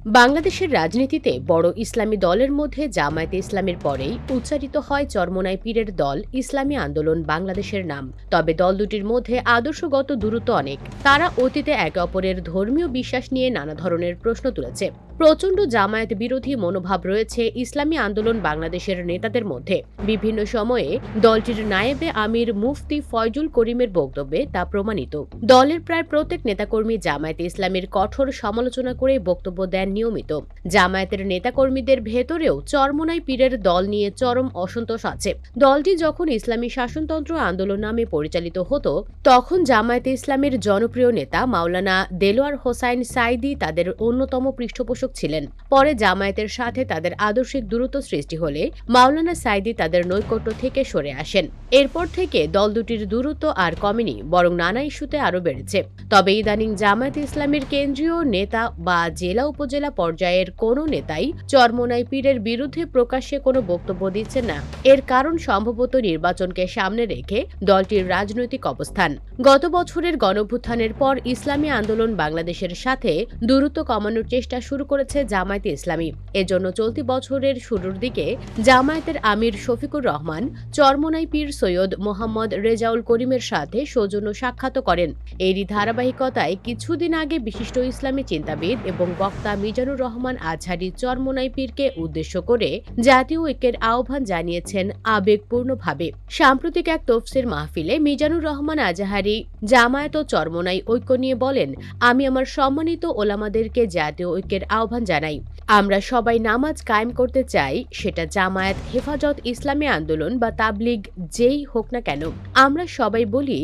বাংলাদেশের রাজনীতিতে বড় ইসলামী দলের মধ্যে জামায়াতে ইসলামের পরেই উচ্চারিত হয় চরমোনাই পীরের দল ইসলামী আন্দোলন বাংলাদেশের নাম। তবে দল দুটির মধ্যে আদর্শগত দূরত্ব অনেক। তারা অতীতে একে অপরের ধর্মীয় বিশ্বাস নিয়ে নানা ধরনের প্রশ্ন তুলেছে। প্রচণ্ড জামায়াত বিরোধী মনোভাব রয়েছে ইসলামী আন্দোলন বাংলাদেশের নেতাদের মধ্যে। বিভিন্ন সময়ে দলটির নায়েবে আমির মুফতি ফয়জুল করিমের বক্তব্যে তা প্রমাণিত। দলের প্রায় প্রত্যেক নেতাকর্মী জামায়াতে ইসলামের কঠোর সমালোচনা করে বক্তব্য দেন নিয়মিত। জামায়াতের নেতাকর্মীদের ভেতরেও চরমোনাই পীরের দল নিয়ে চরম অসন্তোষ আছে। দলটি যখন ইসলামী শাসনতন্ত্র আন্দোলন নামে পরিচালিত হতো, তখন জামায়াতে ইসলামের জনপ্রিয় নেতা মাওলানা দেলোয়ার হোসাইন সাইদি তাদের অন্যতম পৃষ্ঠপোষক ছিলেন। পরে জামায়াতের সাথে তাদের আদর্শিক দূরত্ব সৃষ্টি হলে মাওলানা সাইদি তাদের নৈকট্য থেকে সরে আসেন। এরপর থেকে দল দুটির দূরত্ব আর কমেনি, বরং নানা ইস্যুতে আরও বেড়েছে। তবে ইদানিং জামায়াতে ইসলামের কেন্দ্রীয় নেতা বা জেলা উপজেলা পর্যায়ের কোনো নেতাই চরমোনাই পীরের বিরুদ্ধে প্রকাশ্যে কোনো বক্তব্য দিচ্ছেন না। এর কারণ সম্ভবত নির্বাচনকে সামনে রেখে দলটির রাজনৈতিক অবস্থান। গত বছরের গণঅভ্যুত্থানের পর ইসলামী আন্দোলন বাংলাদেশের সাথে দূরত্ব কমানোর চেষ্টা শুরু করেছে জামায়াতে ইসলামী। এজন্য চলতি বছরের শুরুর দিকে জামায়াতের আমির শফিকুর রহমান চরমোনাই পীর সৈয়দ মোহাম্মদ রেজাউল করিমের সাথে সৌজন্য সাক্ষাৎ করেন। এরই ধারাবাহিকতায় কিছুদিন আগে বিশিষ্ট ইসলামী চিন্তাবিদ এবং বক্তা মিজানুর রহমান আজহারী চরমোনাই পীরকে উদ্দেশ্য করে জাতীয় ঐক্যের আহ্বান জানিয়েছেন আবেগপূর্ণভাবে। সাম্প্রতিক এক তফসির মাহফিলে মিজানুর রহমান আজহারী জামায়াত ও চরমোনাই ঐক্য নিয়ে বলেন, আমি আমার সম্মানিত ওলামাদেরকে জাতীয় ঐক্যের আহ্বান জানাই। আমরা সবাই নামাজ কায়েম করতে চাই, সেটা জামায়াত, হেফাজত ইসলামী আন্দোলন বা তাবলিগ যেই হোক না কেন। আমরা সবাই বলি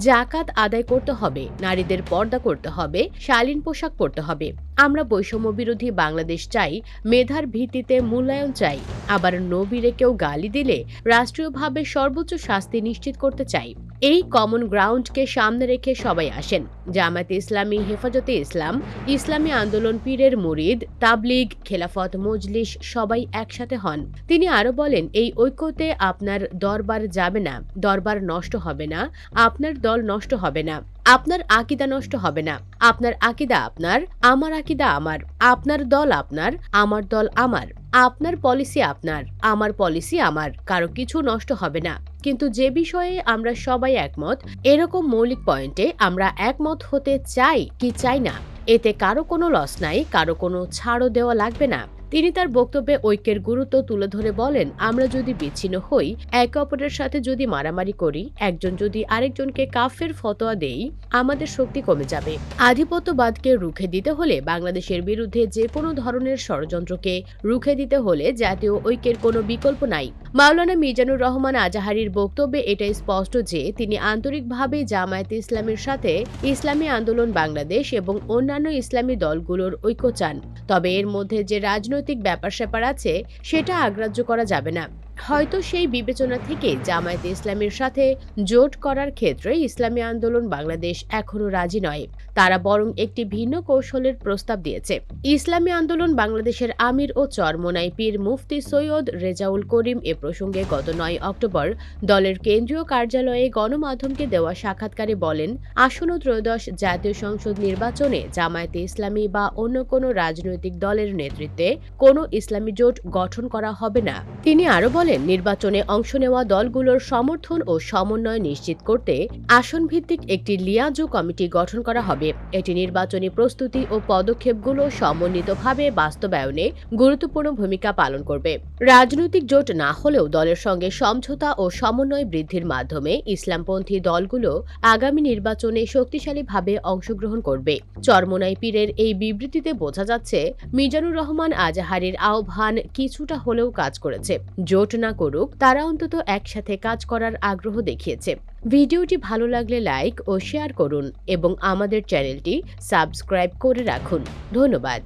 জাকাত আদায় করতে হবে, নারীদের পর্দা করতে হবে, শালীন পোশাক পরতে হবে। আমরা বৈষম্য বিরোধী বাংলাদেশ চাই, মেধার ভিত্তিতে মূল্যায়ন চাই। আবার নবীরে কেউ গালি দিলে রাষ্ট্রীয়ভাবে সর্বোচ্চ শাস্তি নিশ্চিত করতে চাই। এই কমন গ্রাউন্ডকে সামনে রেখে সবাই আসেন। জামায়াতে ইসলামী, হেফাজতে ইসলাম, ইসলামী আন্দোলন, পীরের মুরিদ, তাবলিগ, খেলাফত মজলিস সবাই একসাথে হন। তিনি আরো বলেন, এই ঐক্যতে আপনার দরবার যাবে না, দরবার নষ্ট হবে না, আপনার দল নষ্ট হবে না, আপনার আকিদা নষ্ট হবে না। আপনার আকিদা আপনার, আমার আকিদা আমার, আপনার দল আপনার, আমার দল আমার, আপনার পলিসি আপনার, আমার পলিসি আমার, কারো কিছু নষ্ট হবে না। কিন্তু যে বিষয়ে আমরা সবাই একমত, এরকম মৌলিক পয়েন্টে আমরা একমত হতে চাই কি চাই না, এতে কারো কোনো লস নাই, কারো কোনো ছাড়ও দেওয়া লাগবে না। তিনি তার বক্তব্যে ঐক্যের গুরুত্ব তুলে ধরে বলেন, আমরা যদি বিচ্ছিন্ন হই, একে অপরের সাথে যদি মারামারি করি, একজন যদি আরেকজনকে কাফের ফতোয়া দেই, আমাদের শক্তি কমে যাবে। আধিপত্যবাদকে রুখে দিতে হলে, বাংলাদেশের বিরুদ্ধে যে কোনো ধরনের ষড়যন্ত্রকে রুখে দিতে হলে জাতীয় ঐক্যের কোনো বিকল্প নাই। মাওলানা মিজানুর রহমান আজহারীর বক্তব্যে এটাই স্পষ্ট যে তিনি আন্তরিকভাবে জামায়াতে ইসলামের সাথে ইসলামী আন্দোলন বাংলাদেশ এবং অন্যান্য ইসলামী দলগুলোর ঐক্য চান। তবে এর মধ্যে যে রাজনৈতিক ব্যাপার স্যাপার আছে, সেটা অগ্রাহ্য করা যাবে না। হয়তো সেই বিবেচনা থেকে জামায়াতে ইসলামের সাথে জোট করার ক্ষেত্রে ইসলামী আন্দোলন বাংলাদেশ এখনো রাজি নয়। তারা বরং একটি ভিন্ন কৌশলের প্রস্তাব দিয়েছে। ইসলামী আন্দোলন বাংলাদেশের আমির ও চরমোনাই পীর মুফতি সৈয়দ রেজাউল করিম এ প্রসঙ্গে গত 9 অক্টোবর দলের কেন্দ্রীয় কার্যালয়ে গণমাধ্যমকে দেওয়া সাক্ষাৎকারে বলেন, আসন্ন ত্রয়োদশ জাতীয় সংসদ নির্বাচনে জামায়াতে ইসলামী বা অন্য কোনো রাজনৈতিক দলের নেতৃত্বে কোনো ইসলামী জোট গঠন করা হবে না। তিনি আরো বলেন, নির্বাচনে অংশ নেওয়া দলগুলোর সমর্থন ও সমন্বয় নিশ্চিত করতে আসন ভিত্তিক একটি লিয়াজো কমিটি গঠন করা হবে। এটি নির্বাচনী প্রস্তুতি ও পদক্ষেপগুলো সমন্বিতভাবে বাস্তবায়নে গুরুত্বপূর্ণ ভূমিকা পালন করবে। রাজনৈতিক জোট না হলেও দলের সঙ্গে সমঝোতা ও সমন্বয় বৃদ্ধির মাধ্যমে ইসলামপন্থী দলগুলো আগামী নির্বাচনে শক্তিশালীভাবে অংশগ্রহণ করবে। চরমোনাই পীরের এই বিবৃতিতে বোঝা যাচ্ছে, মিজানুর রহমান আজহারীর আহ্বান কিছুটা হলেও কাজ করেছে। জোট না করুক, তারা অন্তত একসাথে কাজ করার আগ্রহ দেখিয়েছে। ভিডিওটি ভালো লাগলে লাইক ও শেয়ার করুন এবং আমাদের চ্যানেলটি সাবস্ক্রাইব করে রাখুন। ধন্যবাদ।